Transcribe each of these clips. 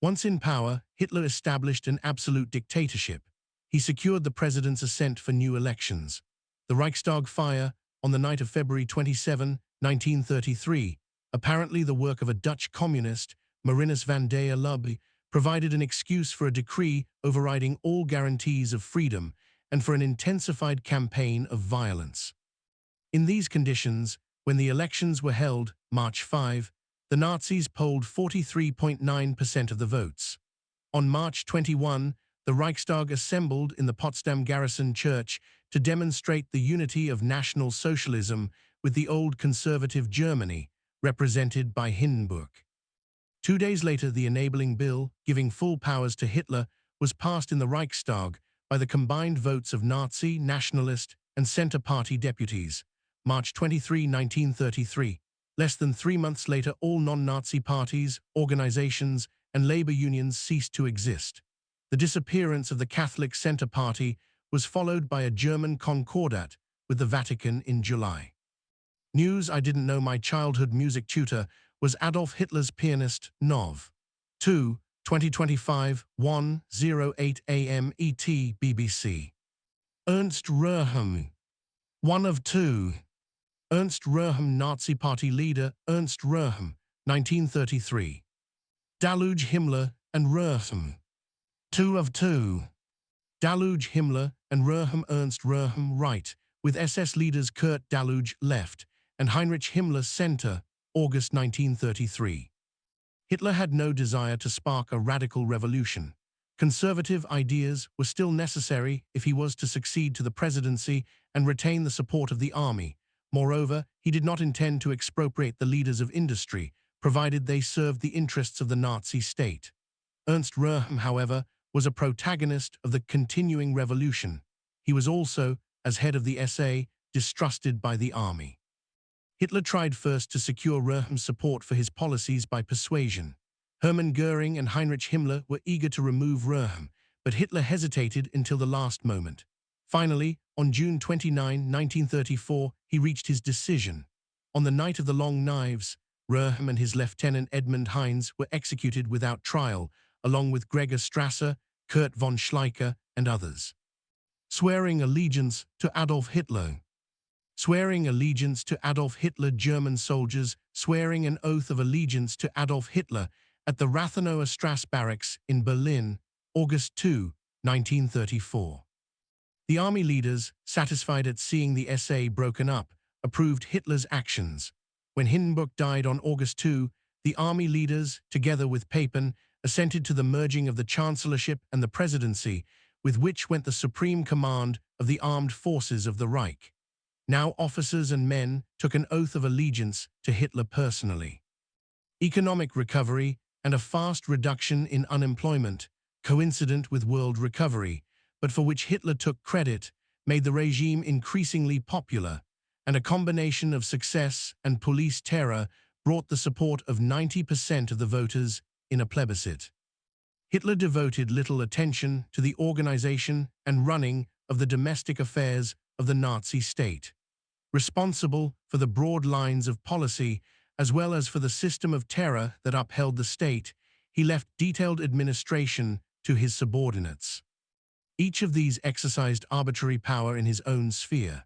Once in power, Hitler established an absolute dictatorship. He secured the president's assent for new elections. The Reichstag Fire, on the night of February 27, 1933, apparently the work of a Dutch communist, Marinus van der Lubbe, provided an excuse for a decree overriding all guarantees of freedom and for an intensified campaign of violence. In these conditions, when the elections were held, March 5, the Nazis polled 43.9% of the votes. On March 21, the Reichstag assembled in the Potsdam Garrison Church to demonstrate the unity of National Socialism with the old conservative Germany, represented by Hindenburg. 2 days later, the enabling bill, giving full powers to Hitler, was passed in the Reichstag by the combined votes of Nazi, Nationalist, and Centre Party deputies. March 23, 1933. Less than 3 months later, all non-Nazi parties, organizations, and labor unions ceased to exist. The disappearance of the Catholic Centre Party was followed by a German concordat with the Vatican in July. News I didn't know. My childhood music tutor was Adolf Hitler's pianist, Nov. 2, 2025, 1:08 a.m. ET, BBC. Ernst Röhm. 1 of 2. Ernst Röhm, Nazi Party leader, Ernst Röhm, 1933. Deluge Himmler and Röhm. 2 of 2. Deluge Himmler and Röhm. Ernst Röhm right, with SS leaders Kurt Deluge left and Heinrich Himmler center, August 1933. Hitler had no desire to spark a radical revolution. Conservative ideas were still necessary if he was to succeed to the presidency and retain the support of the army. Moreover, he did not intend to expropriate the leaders of industry, provided they served the interests of the Nazi state. Ernst Röhm, however, was a protagonist of the continuing revolution. He was also, as head of the SA, distrusted by the army. Hitler tried first to secure Röhm's support for his policies by persuasion. Hermann Göring and Heinrich Himmler were eager to remove Röhm, but Hitler hesitated until the last moment. Finally, on June 29, 1934, he reached his decision. On the night of the Long Knives, Röhm and his lieutenant Edmund Heinz were executed without trial, along with Gregor Strasser, Kurt von Schleicher, and others. Swearing allegiance to Adolf Hitler. Swearing allegiance to Adolf Hitler. German soldiers swearing an oath of allegiance to Adolf Hitler at the Rathenauer Strasse barracks in Berlin, August 2, 1934. The army leaders, satisfied at seeing the SA broken up, approved Hitler's actions. When Hindenburg died on August 2, the army leaders, together with Papen, assented to the merging of the chancellorship and the presidency, with which went the supreme command of the armed forces of the Reich. Now officers and men took an oath of allegiance to Hitler personally. Economic recovery and a fast reduction in unemployment, coincident with world recovery, but for which Hitler took credit, made the regime increasingly popular, and a combination of success and police terror brought the support of 90% of the voters in a plebiscite. Hitler devoted little attention to the organization and running of the domestic affairs of the Nazi state. Responsible for the broad lines of policy, as well as for the system of terror that upheld the state, he left detailed administration to his subordinates. Each of these exercised arbitrary power in his own sphere,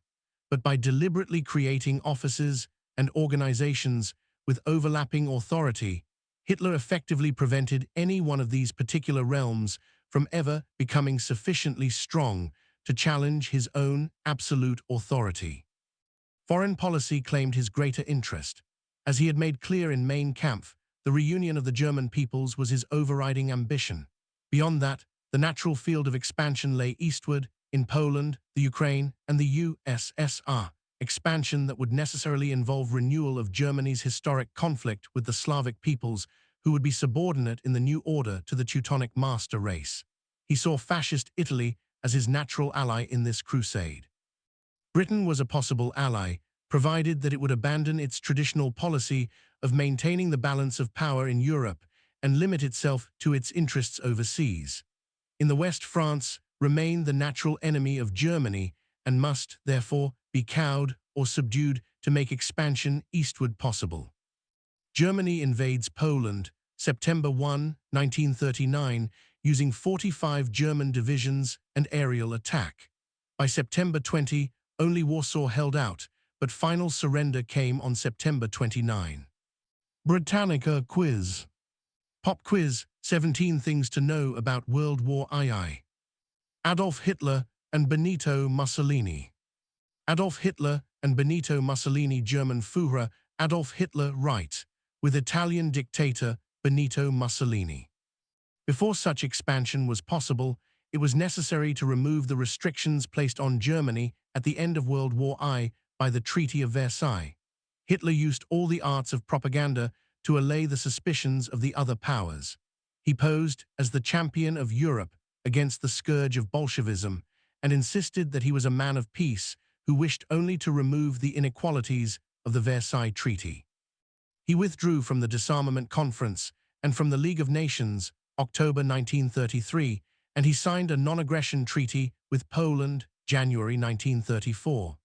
but by deliberately creating offices and organizations with overlapping authority, Hitler effectively prevented any one of these particular realms from ever becoming sufficiently strong to challenge his own absolute authority. Foreign policy claimed his greater interest. As he had made clear in Mein Kampf, the reunion of the German peoples was his overriding ambition. Beyond that, the natural field of expansion lay eastward, in Poland, the Ukraine, and the USSR, expansion that would necessarily involve renewal of Germany's historic conflict with the Slavic peoples who would be subordinate in the new order to the Teutonic master race. He saw fascist Italy as his natural ally in this crusade. Britain was a possible ally, provided that it would abandon its traditional policy of maintaining the balance of power in Europe and limit itself to its interests overseas. In the West, France remained the natural enemy of Germany and must, therefore, be cowed or subdued to make expansion eastward possible. Germany invades Poland, September 1, 1939, using 45 German divisions and aerial attack. By September 20, only Warsaw held out, but final surrender came on September 29. Britannica Quiz. Pop quiz, 17 things to know about World War II. Adolf Hitler and Benito Mussolini. Adolf Hitler and Benito Mussolini. German Führer Adolf Hitler right, with Italian dictator Benito Mussolini. Before such expansion was possible, it was necessary to remove the restrictions placed on Germany at the end of World War I by the Treaty of Versailles. Hitler used all the arts of propaganda to allay the suspicions of the other powers. He posed as the champion of Europe against the scourge of Bolshevism and insisted that he was a man of peace who wished only to remove the inequalities of the Versailles Treaty. He withdrew from the Disarmament Conference and from the League of Nations, October 1933, and he signed a non-aggression treaty with Poland, January 1934.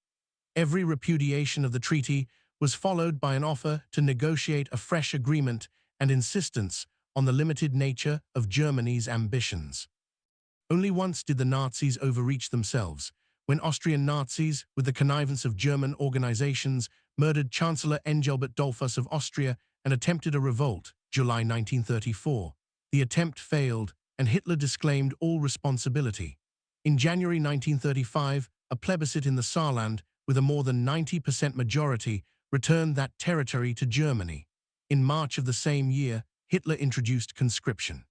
Every repudiation of the treaty was followed by an offer to negotiate a fresh agreement and insistence on the limited nature of Germany's ambitions. Only once did the Nazis overreach themselves, when Austrian Nazis, with the connivance of German organizations, murdered Chancellor Engelbert Dollfuss of Austria and attempted a revolt, July 1934. The attempt failed, and Hitler disclaimed all responsibility. In January 1935, a plebiscite in the Saarland, with a more than 90% majority, returned that territory to Germany. In March of the same year, Hitler introduced conscription.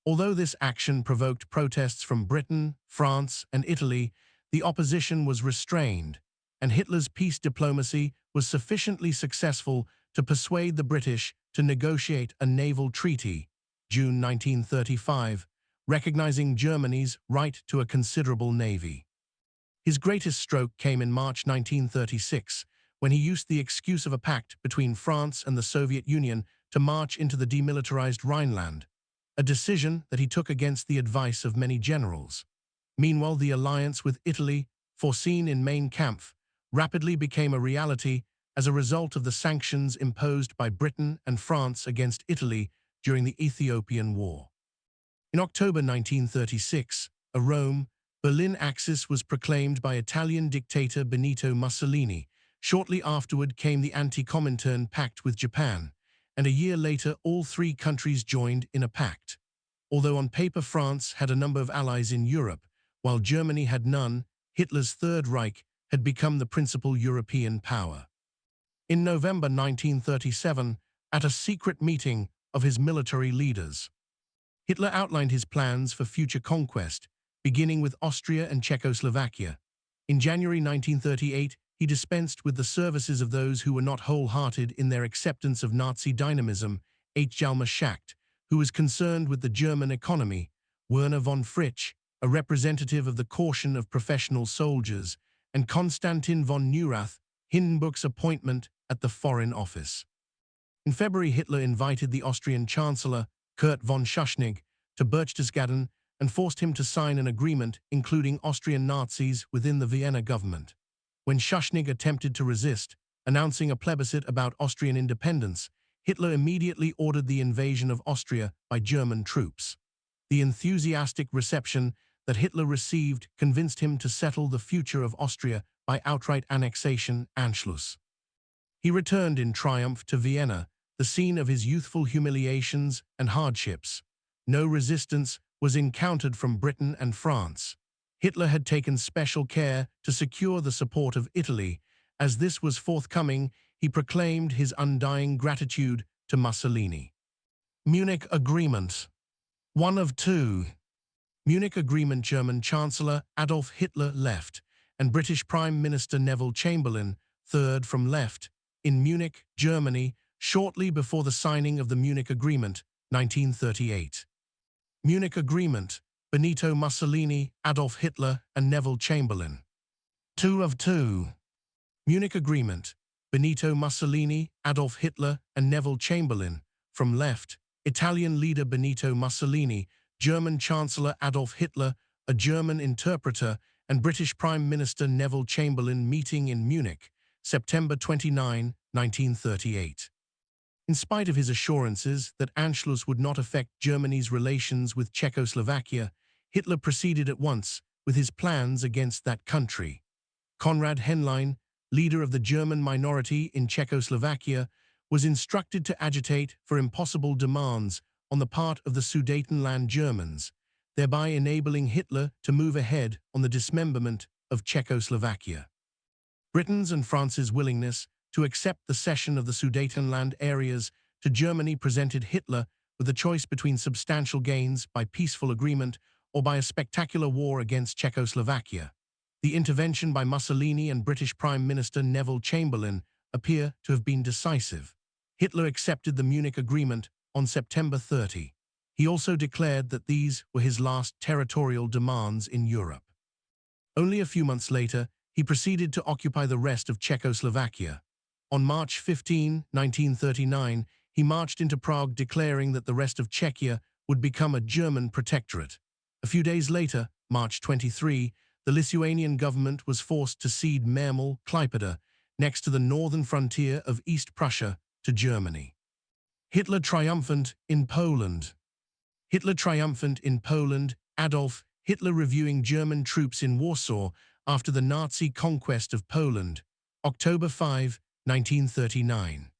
Although this action provoked protests from Britain, France, and Italy, the opposition was restrained, and Hitler's peace diplomacy was sufficiently successful to persuade the British to negotiate a naval treaty, June 1935, recognizing Germany's right to a considerable navy. His greatest stroke came in March 1936, when he used the excuse of a pact between France and the Soviet Union to march into the demilitarized Rhineland, a decision that he took against the advice of many generals. Meanwhile, the alliance with Italy, foreseen in Mein Kampf, rapidly became a reality as a result of the sanctions imposed by Britain and France against Italy during the Ethiopian War. In October 1936, a Rome-Berlin axis was proclaimed by Italian dictator Benito Mussolini. Shortly afterward came the Anti-Comintern Pact with Japan, and a year later all three countries joined in a pact. Although on paper France had a number of allies in Europe, while Germany had none, Hitler's Third Reich had become the principal European power. In November 1937, at a secret meeting of his military leaders, Hitler outlined his plans for future conquest, beginning with Austria and Czechoslovakia. In January 1938, he dispensed with the services of those who were not wholehearted in their acceptance of Nazi dynamism, H. Hjalmar Schacht, who was concerned with the German economy, Werner von Fritsch, a representative of the caution of professional soldiers, and Konstantin von Neurath, Hindenburg's appointment at the Foreign Office. In February, Hitler invited the Austrian Chancellor, Kurt von Schuschnigg, to Berchtesgaden and forced him to sign an agreement including Austrian Nazis within the Vienna government. When Schuschnigg attempted to resist, announcing a plebiscite about Austrian independence, Hitler immediately ordered the invasion of Austria by German troops. The enthusiastic reception that Hitler received convinced him to settle the future of Austria by outright annexation, Anschluss. He returned in triumph to Vienna, the scene of his youthful humiliations and hardships. No resistance was encountered from Britain and France. Hitler had taken special care to secure the support of Italy. As this was forthcoming, he proclaimed his undying gratitude to Mussolini. Munich Agreement. One of two. Munich Agreement. German Chancellor Adolf Hitler left, and British Prime Minister Neville Chamberlain, third from left, in Munich, Germany, shortly before the signing of the Munich Agreement, 1938. Munich Agreement. Benito Mussolini, Adolf Hitler, and Neville Chamberlain. Two of two. Munich Agreement. Benito Mussolini, Adolf Hitler, and Neville Chamberlain. From left, Italian leader Benito Mussolini, German Chancellor Adolf Hitler, a German interpreter, and British Prime Minister Neville Chamberlain meeting in Munich, September 29, 1938. In spite of his assurances that Anschluss would not affect Germany's relations with Czechoslovakia, Hitler proceeded at once with his plans against that country. Konrad Henlein, leader of the German minority in Czechoslovakia, was instructed to agitate for impossible demands on the part of the Sudetenland Germans, thereby enabling Hitler to move ahead on the dismemberment of Czechoslovakia. Britain's and France's willingness to accept the cession of the Sudetenland areas to Germany presented Hitler with a choice between substantial gains by peaceful agreement or by a spectacular war against Czechoslovakia. The intervention by Mussolini and British Prime Minister Neville Chamberlain appear to have been decisive. Hitler accepted the Munich Agreement on September 30. He also declared that these were his last territorial demands in Europe. Only a few months later, he proceeded to occupy the rest of Czechoslovakia. On March 15, 1939, he marched into Prague declaring that the rest of Czechia would become a German protectorate. A few days later, March 23, the Lithuanian government was forced to cede Mermel, Klaipėda, next to the northern frontier of East Prussia, to Germany. Hitler triumphant in Poland. Hitler triumphant in Poland, Adolf Hitler reviewing German troops in Warsaw after the Nazi conquest of Poland, October 5, 1939.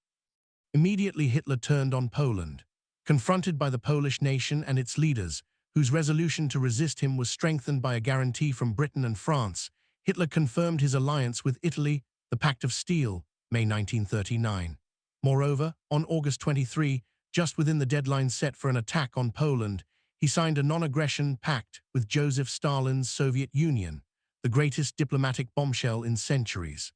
Immediately Hitler turned on Poland. Confronted by the Polish nation and its leaders, whose resolution to resist him was strengthened by a guarantee from Britain and France, Hitler confirmed his alliance with Italy, the Pact of Steel, May 1939. Moreover, on August 23, just within the deadline set for an attack on Poland, he signed a non-aggression pact with Joseph Stalin's Soviet Union, the greatest diplomatic bombshell in centuries.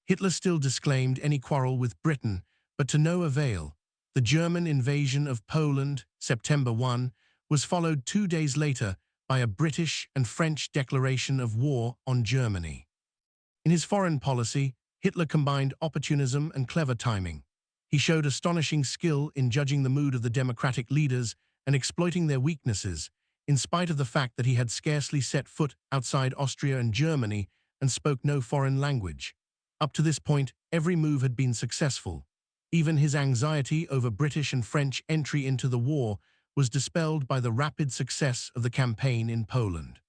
Hitler still disclaimed any quarrel with Britain, but to no avail. The German invasion of Poland, September 1, was followed 2 days later by a British and French declaration of war on Germany. In his foreign policy, Hitler combined opportunism and clever timing. He showed astonishing skill in judging the mood of the democratic leaders and exploiting their weaknesses, in spite of the fact that he had scarcely set foot outside Austria and Germany and spoke no foreign language. Up to this point, every move had been successful. Even his anxiety over British and French entry into the war was dispelled by the rapid success of the campaign in Poland.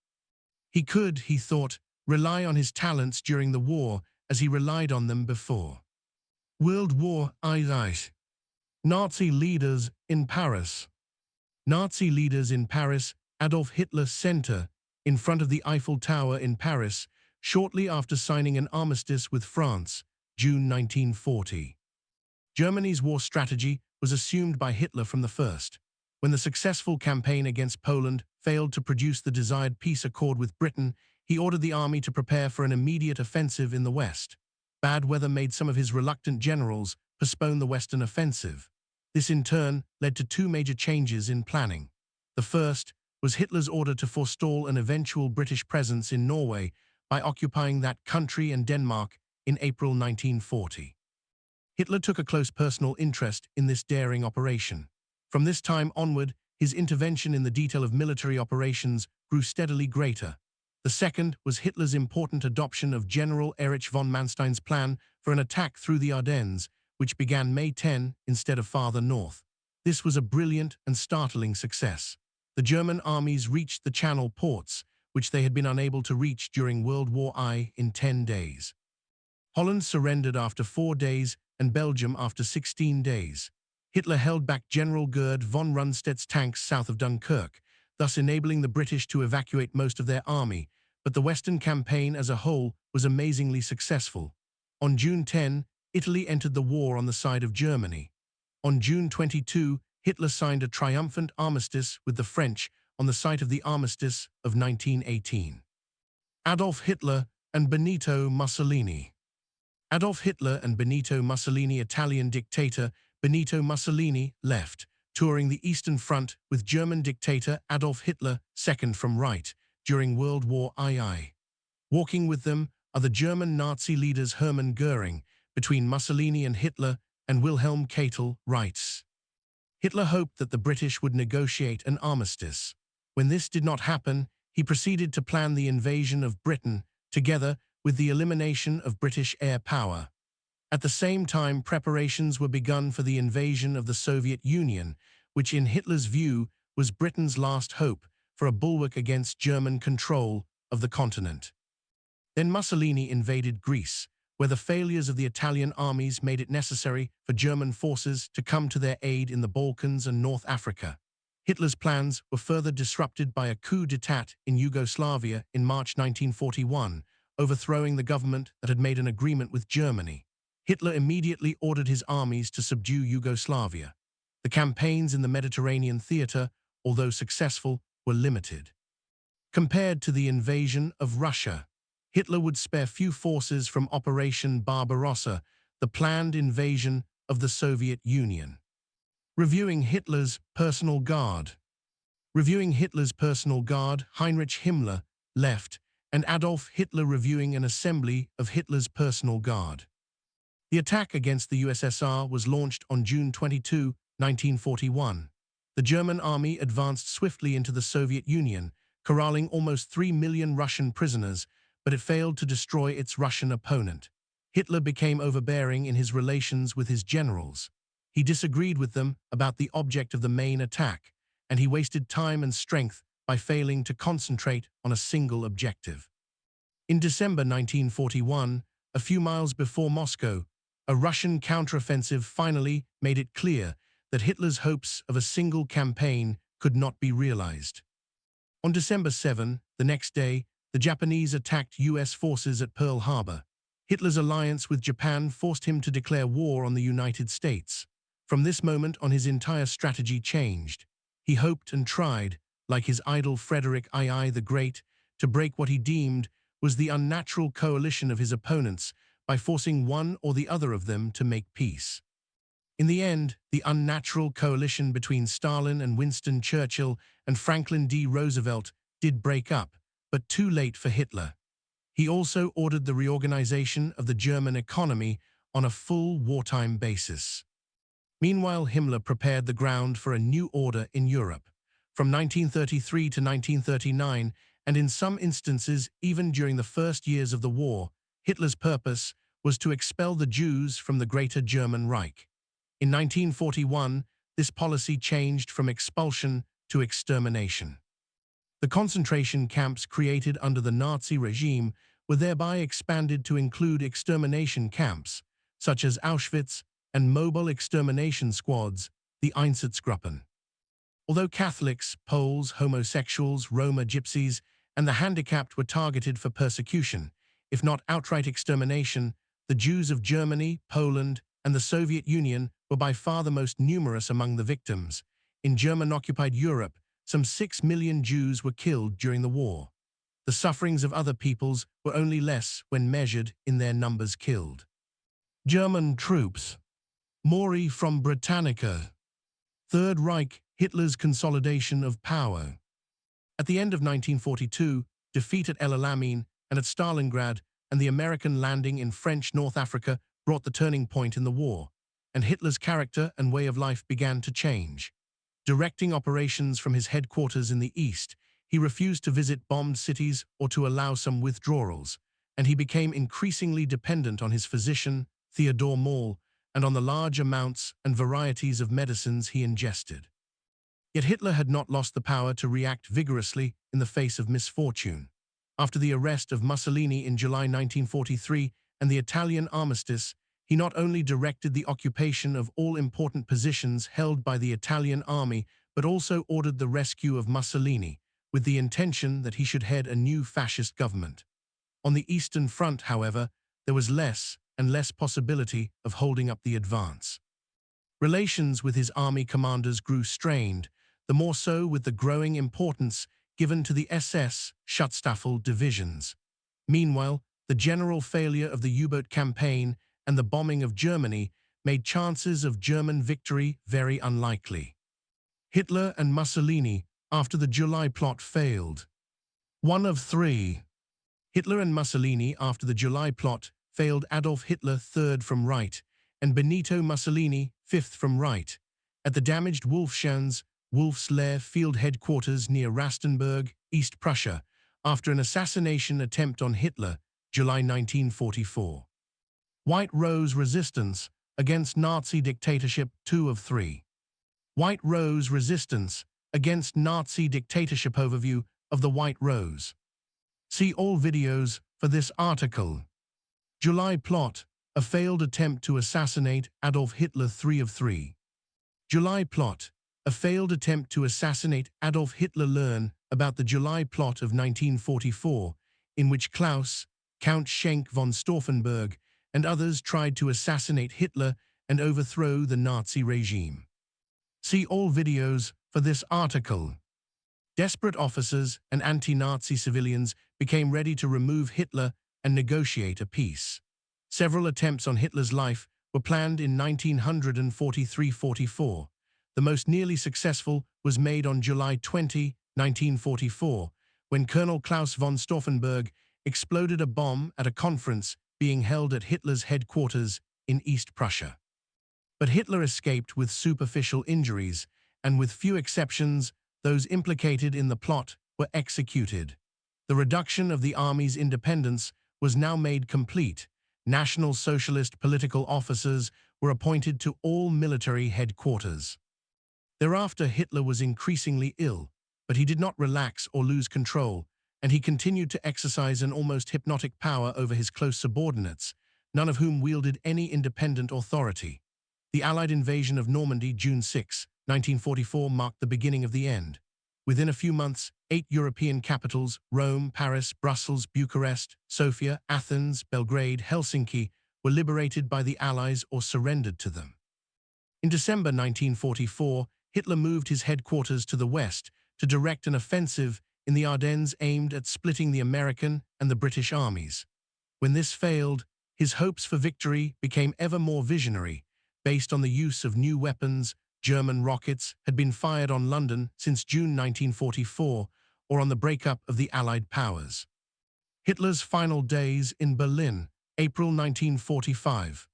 He could, he thought, rely on his talents during the war as he relied on them before. World War II. Nazi leaders in Paris. Nazi leaders in Paris, Adolf Hitler Center, in front of the Eiffel Tower in Paris, shortly after signing an armistice with France, June 1940. Germany's war strategy was assumed by Hitler from the first. When the successful campaign against Poland failed to produce the desired peace accord with Britain, he ordered the army to prepare for an immediate offensive in the west. Bad weather made some of his reluctant generals postpone the western offensive. This in turn led to two major changes in planning. The first was Hitler's order to forestall an eventual British presence in Norway by occupying that country and Denmark in April 1940. Hitler took a close personal interest in this daring operation. From this time onward, his intervention in the detail of military operations grew steadily greater. The second was Hitler's important adoption of General Erich von Manstein's plan for an attack through the Ardennes, which began May 10 instead of farther north. This was a brilliant and startling success. The German armies reached the Channel ports, which they had been unable to reach during World War I in 10 days. Holland surrendered after 4 days and Belgium after 16 days. Hitler held back General Gerd von Rundstedt's tanks south of Dunkirk, thus enabling the British to evacuate most of their army, but the Western campaign as a whole was amazingly successful. On June 10, Italy entered the war on the side of Germany. On June 22, Hitler signed a triumphant armistice with the French on the site of the Armistice of 1918. Adolf Hitler and Benito Mussolini. Adolf Hitler and Benito Mussolini. Italian dictator Benito Mussolini left, touring the Eastern Front with German dictator Adolf Hitler, second from right, during World War II. Walking with them are the German Nazi leaders Hermann Göring. Between Mussolini and Hitler, and Wilhelm Keitel writes, Hitler hoped that the British would negotiate an armistice. When this did not happen, he proceeded to plan the invasion of Britain, together with the elimination of British air power. At the same time, preparations were begun for the invasion of the Soviet Union, which in Hitler's view was Britain's last hope for a bulwark against German control of the continent. Then Mussolini invaded Greece, where the failures of the Italian armies made it necessary for German forces to come to their aid in the Balkans and North Africa. Hitler's plans were further disrupted by a coup d'état in Yugoslavia in March 1941, overthrowing the government that had made an agreement with Germany. Hitler immediately ordered his armies to subdue Yugoslavia. The campaigns in the Mediterranean theater, although successful, were limited. Compared to the invasion of Russia, Hitler would spare few forces from Operation Barbarossa, the planned invasion of the Soviet Union. Reviewing Hitler's personal guard. Reviewing Hitler's personal guard, Heinrich Himmler left, and Adolf Hitler reviewing an assembly of Hitler's personal guard. The attack against the USSR was launched on June 22, 1941. The German army advanced swiftly into the Soviet Union, corralling almost 3 million Russian prisoners, but it failed to destroy its Russian opponent. Hitler became overbearing in his relations with his generals. He disagreed with them about the object of the main attack, and he wasted time and strength by failing to concentrate on a single objective. In December 1941, a few miles before Moscow, a Russian counteroffensive finally made it clear that Hitler's hopes of a single campaign could not be realized. On December 7, the next day, the Japanese attacked U.S. forces at Pearl Harbor. Hitler's alliance with Japan forced him to declare war on the United States. From this moment on, his entire strategy changed. He hoped and tried, like his idol Frederick II the Great, to break what he deemed was the unnatural coalition of his opponents by forcing one or the other of them to make peace. In the end, the unnatural coalition between Stalin and Winston Churchill and Franklin D. Roosevelt did break up, but too late for Hitler. He also ordered the reorganization of the German economy on a full wartime basis. Meanwhile, Himmler prepared the ground for a new order in Europe. From 1933 to 1939, and in some instances even during the first years of the war, Hitler's purpose was to expel the Jews from the Greater German Reich. In 1941, this policy changed from expulsion to extermination. The concentration camps created under the Nazi regime were thereby expanded to include extermination camps, such as Auschwitz, and mobile extermination squads, the Einsatzgruppen. Although Catholics, Poles, homosexuals, Roma, Gypsies, and the handicapped were targeted for persecution, if not outright extermination, the Jews of Germany, Poland, and the Soviet Union were by far the most numerous among the victims. In German-occupied Europe, some 6 million Jews were killed during the war. The sufferings of other peoples were only less when measured in their numbers killed. German troops. Maury from Britannica. Third Reich, Hitler's consolidation of power. At the end of 1942, defeat at El Alamein and at Stalingrad and the American landing in French North Africa brought the turning point in the war, and Hitler's character and way of life began to change. Directing operations from his headquarters in the east, he refused to visit bombed cities or to allow some withdrawals, and he became increasingly dependent on his physician, Theodor Moll, and on the large amounts and varieties of medicines he ingested. Yet Hitler had not lost the power to react vigorously in the face of misfortune. After the arrest of Mussolini in July 1943 and the Italian armistice, he not only directed the occupation of all important positions held by the Italian army, but also ordered the rescue of Mussolini, with the intention that he should head a new fascist government. On the Eastern Front, however, there was less and less possibility of holding up the advance. Relations with his army commanders grew strained, the more so with the growing importance given to the SS Schutzstaffel divisions. Meanwhile, the general failure of the U-boat campaign and the bombing of Germany made chances of German victory very unlikely. Hitler and Mussolini after the July plot failed. One of three. Hitler and Mussolini after the July plot failed. Adolf Hitler, third from right, and Benito Mussolini, fifth from right, at the damaged Wolfschanz, Wolf's Lair field headquarters near Rastenburg, East Prussia, after an assassination attempt on Hitler, July 1944. White Rose Resistance Against Nazi Dictatorship 2 of 3. White Rose Resistance Against Nazi Dictatorship Overview of the White Rose. See all videos for this article. July Plot, a failed attempt to assassinate Adolf Hitler 3 of 3. July Plot, a failed attempt to assassinate Adolf Hitler. Learn about the July Plot of 1944, in which Klaus, Count Schenk von Stauffenberg, and others tried to assassinate Hitler and overthrow the Nazi regime. See all videos for this article. Desperate officers and anti-Nazi civilians became ready to remove Hitler and negotiate a peace. Several attempts on Hitler's life were planned in 1943–44. The most nearly successful was made on July 20, 1944, when Colonel Klaus von Stauffenberg exploded a bomb at a conference being held at Hitler's headquarters in East Prussia. But Hitler escaped with superficial injuries, and with few exceptions, those implicated in the plot were executed. The reduction of the army's independence was now made complete. National Socialist political officers were appointed to all military headquarters. Thereafter, Hitler was increasingly ill, but he did not relax or lose control, and he continued to exercise an almost hypnotic power over his close subordinates, none of whom wielded any independent authority. The Allied invasion of Normandy, June 6, 1944, marked the beginning of the end. Within a few months, 8 European capitals, Rome, Paris, Brussels, Bucharest, Sofia, Athens, Belgrade, Helsinki, were liberated by the Allies or surrendered to them. In December 1944, Hitler moved his headquarters to the west to direct an offensive in the Ardennes aimed at splitting the American and the British armies. When this failed, his hopes for victory became ever more visionary. Based on the use of new weapons, German rockets had been fired on London since June 1944, or on the breakup of the Allied powers. Hitler's final days in Berlin, April 1945.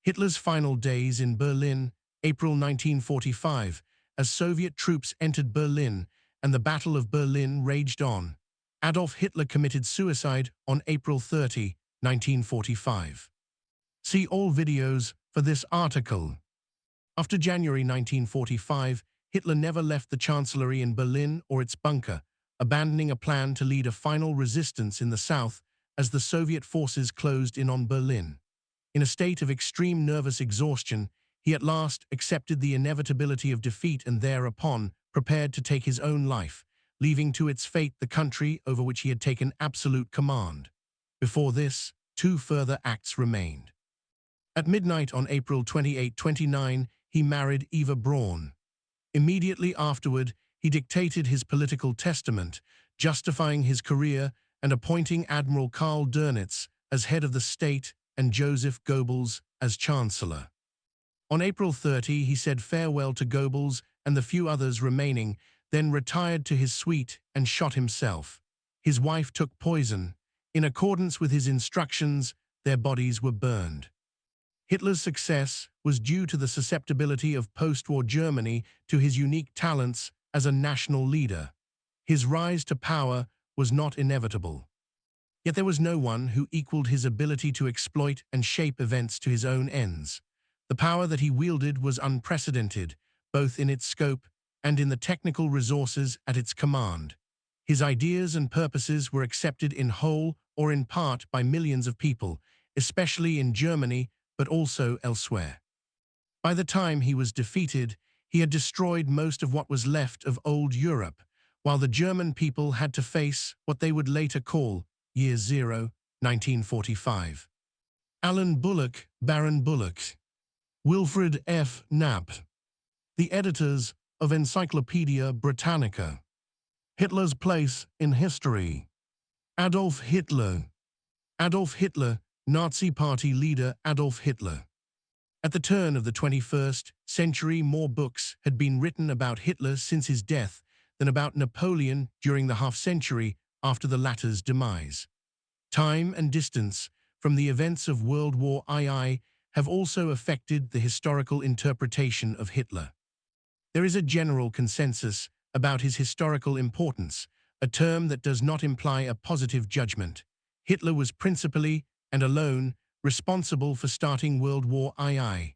Hitler's final days in Berlin, April 1945, as Soviet troops entered Berlin and the Battle of Berlin raged on. Adolf Hitler committed suicide on April 30, 1945. See all videos for this article. After January 1945, Hitler never left the chancellery in Berlin or its bunker, abandoning a plan to lead a final resistance in the south as the Soviet forces closed in on Berlin. In a state of extreme nervous exhaustion, he at last accepted the inevitability of defeat and thereupon prepared to take his own life, leaving to its fate the country over which he had taken absolute command. Before this, 2 further acts remained. At midnight on April 28–29, he married Eva Braun. Immediately afterward, he dictated his political testament, justifying his career and appointing Admiral Karl Dönitz as head of the state and Joseph Goebbels as chancellor. On April 30, he said farewell to Goebbels and the few others remaining, then retired to his suite and shot himself. His wife took poison. In accordance with his instructions, their bodies were burned. Hitler's success was due to the susceptibility of post-war Germany to his unique talents as a national leader. His rise to power was not inevitable. Yet there was no one who equaled his ability to exploit and shape events to his own ends. The power that he wielded was unprecedented, both in its scope and in the technical resources at its command. His ideas and purposes were accepted in whole or in part by millions of people, especially in Germany, but also elsewhere. By the time he was defeated, he had destroyed most of what was left of old Europe, while the German people had to face what they would later call Year Zero, 1945. Alan Bullock, Baron Bullock. Wilfred F. Knapp. The editors of Encyclopedia Britannica. Hitler's place in history. Adolf Hitler. Adolf Hitler, Nazi Party leader Adolf Hitler. At the turn of the 21st century, more books had been written about Hitler since his death than about Napoleon during the half-century after the latter's demise. Time and distance from the events of World War II have also affected the historical interpretation of Hitler. There is a general consensus about his historical importance, a term that does not imply a positive judgment. Hitler was principally and alone responsible for starting World War II.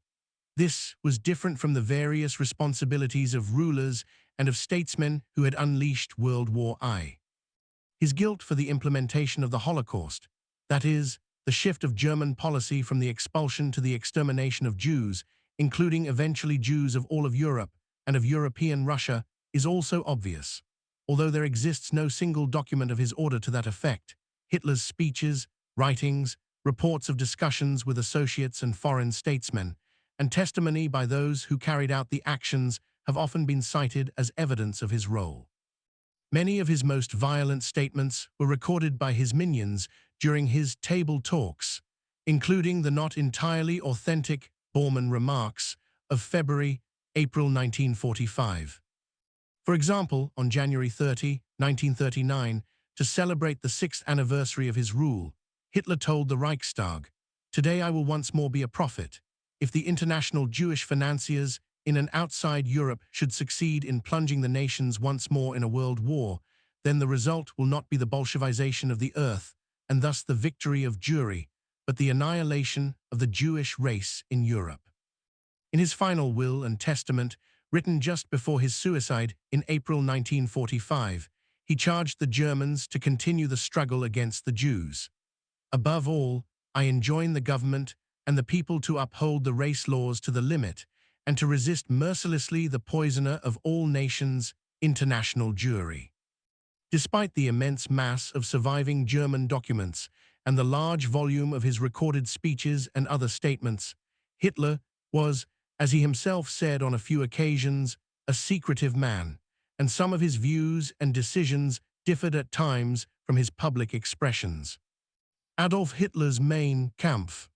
This was different from the various responsibilities of rulers and of statesmen who had unleashed World War I. His guilt for the implementation of the Holocaust, that is, the shift of German policy from the expulsion to the extermination of Jews, including eventually Jews of all of Europe and of European Russia, is also obvious. Although there exists no single document of his order to that effect, Hitler's speeches, writings, reports of discussions with associates and foreign statesmen, and testimony by those who carried out the actions have often been cited as evidence of his role. Many of his most violent statements were recorded by his minions during his table talks, including the not entirely authentic Bormann remarks of February-April 1945. For example, on January 30, 1939, to celebrate the 6th anniversary of his rule, Hitler told the Reichstag, "Today I will once more be a prophet. If the international Jewish financiers in and outside Europe should succeed in plunging the nations once more in a world war, then the result will not be the Bolshevization of the earth, and thus the victory of Jewry, but the annihilation of the Jewish race in Europe." In his final will and testament, written just before his suicide in April 1945, he charged the Germans to continue the struggle against the Jews. "Above all, I enjoin the government and the people to uphold the race laws to the limit, and to resist mercilessly the poisoner of all nations, international Jewry." Despite the immense mass of surviving German documents and the large volume of his recorded speeches and other statements, Hitler was, as he himself said on a few occasions, a secretive man, and some of his views and decisions differed at times from his public expressions. Adolf Hitler's Mein Kampf.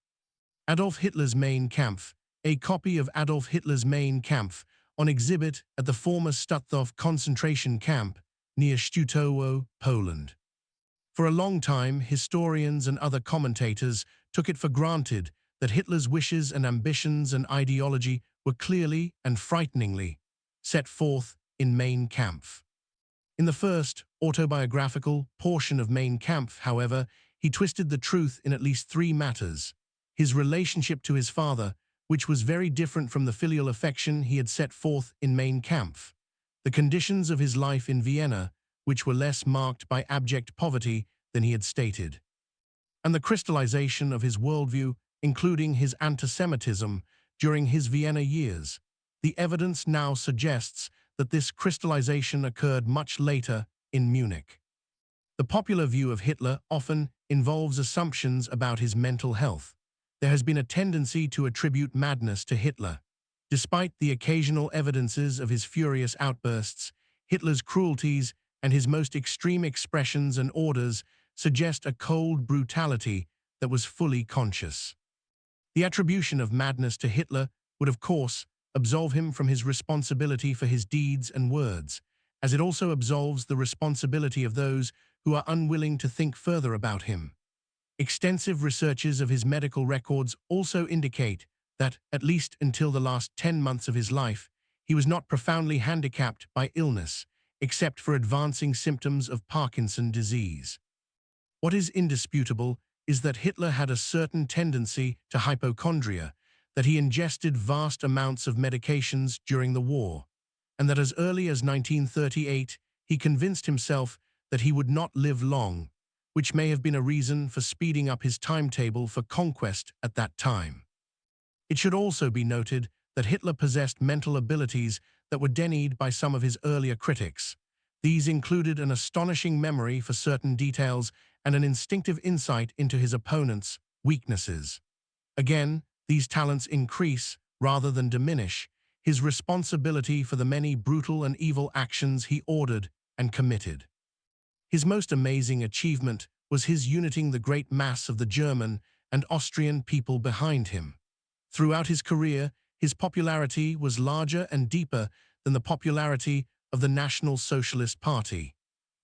Adolf Hitler's Mein Kampf, a copy of Adolf Hitler's Mein Kampf on exhibit at the former Stutthof concentration camp near Szczutowo, Poland. For a long time, historians and other commentators took it for granted that Hitler's wishes and ambitions and ideology were clearly and frighteningly set forth in Mein Kampf. In the first, autobiographical portion of Mein Kampf, however, he twisted the truth in at least 3 matters: his relationship to his father, which was very different from the filial affection he had set forth in Mein Kampf; the conditions of his life in Vienna, which were less marked by abject poverty than he had stated; and the crystallization of his worldview, including his antisemitism, during his Vienna years. The evidence now suggests that this crystallization occurred much later in Munich. The popular view of Hitler often involves assumptions about his mental health. There has been a tendency to attribute madness to Hitler. Despite the occasional evidences of his furious outbursts, Hitler's cruelties and his most extreme expressions and orders suggest a cold brutality that was fully conscious. The attribution of madness to Hitler would, of course, absolve him from his responsibility for his deeds and words, as it also absolves the responsibility of those who are unwilling to think further about him. Extensive researches of his medical records also indicate that, at least until the last 10 months of his life, he was not profoundly handicapped by illness, except for advancing symptoms of Parkinson's disease. What is indisputable is that Hitler had a certain tendency to hypochondria, that he ingested vast amounts of medications during the war, and that as early as 1938 he convinced himself that he would not live long, which may have been a reason for speeding up his timetable for conquest at that time. It should also be noted that Hitler possessed mental abilities that were denied by some of his earlier critics. These included an astonishing memory for certain details and an instinctive insight into his opponent's weaknesses. Again, these talents increase, rather than diminish, his responsibility for the many brutal and evil actions he ordered and committed. His most amazing achievement was his uniting the great mass of the German and Austrian people behind him. Throughout his career, his popularity was larger and deeper than the popularity of the National Socialist Party.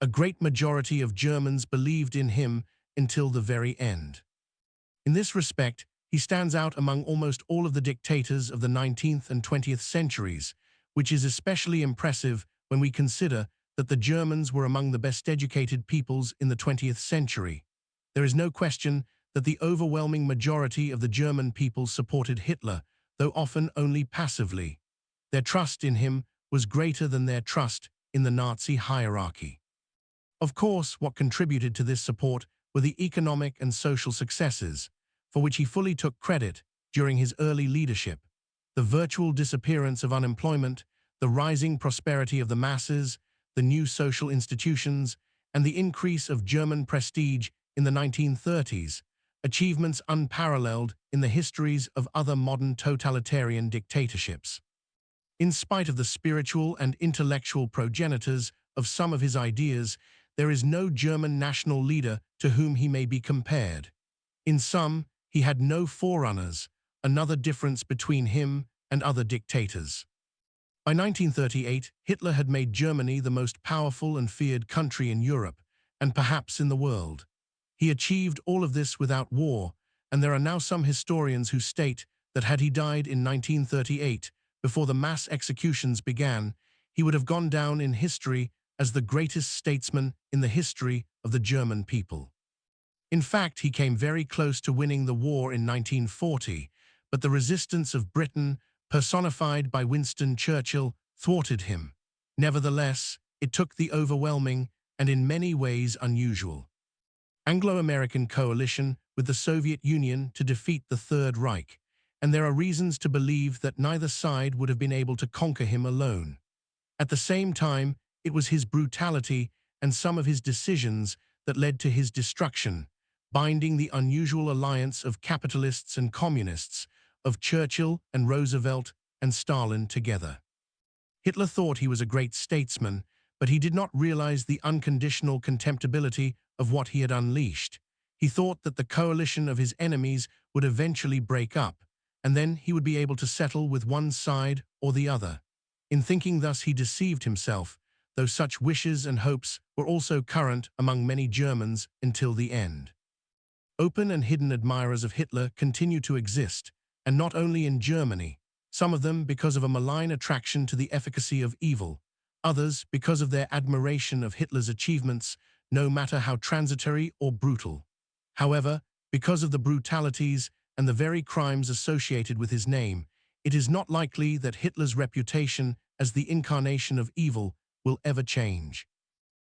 A great majority of Germans believed in him until the very end. In this respect, he stands out among almost all of the dictators of the 19th and 20th centuries, which is especially impressive when we consider that the Germans were among the best educated peoples in the 20th century. There is no question that the overwhelming majority of the German people supported Hitler, though often only passively. Their trust in him was greater than their trust in the Nazi hierarchy. Of course, what contributed to this support were the economic and social successes, for which he fully took credit during his early leadership: the virtual disappearance of unemployment, the rising prosperity of the masses, the new social institutions, and the increase of German prestige in the 1930s, achievements unparalleled in the histories of other modern totalitarian dictatorships. In spite of the spiritual and intellectual progenitors of some of his ideas, there is no German national leader to whom he may be compared. In sum, he had no forerunners, another difference between him and other dictators. By 1938, Hitler had made Germany the most powerful and feared country in Europe, and perhaps in the world. He achieved all of this without war, and there are now some historians who state that had he died in 1938, before the mass executions began, he would have gone down in history as the greatest statesman in the history of the German people. In fact, he came very close to winning the war in 1940, but the resistance of Britain, personified by Winston Churchill, thwarted him. Nevertheless, it took the overwhelming and in many ways unusual Anglo-American coalition with the Soviet Union to defeat the Third Reich, and there are reasons to believe that neither side would have been able to conquer him alone. At the same time, it was his brutality and some of his decisions that led to his destruction, binding the unusual alliance of capitalists and communists, of Churchill and Roosevelt and Stalin together. Hitler thought he was a great statesman, but he did not realize the unconditional contemptibility of what he had unleashed. He thought that the coalition of his enemies would eventually break up, and then he would be able to settle with one side or the other. In thinking thus, he deceived himself, though such wishes and hopes were also current among many Germans until the end. Open and hidden admirers of Hitler continue to exist, and not only in Germany, some of them because of a malign attraction to the efficacy of evil, others because of their admiration of Hitler's achievements, no matter how transitory or brutal. However, because of the brutalities and the very crimes associated with his name, it is not likely that Hitler's reputation as the incarnation of evil will ever change.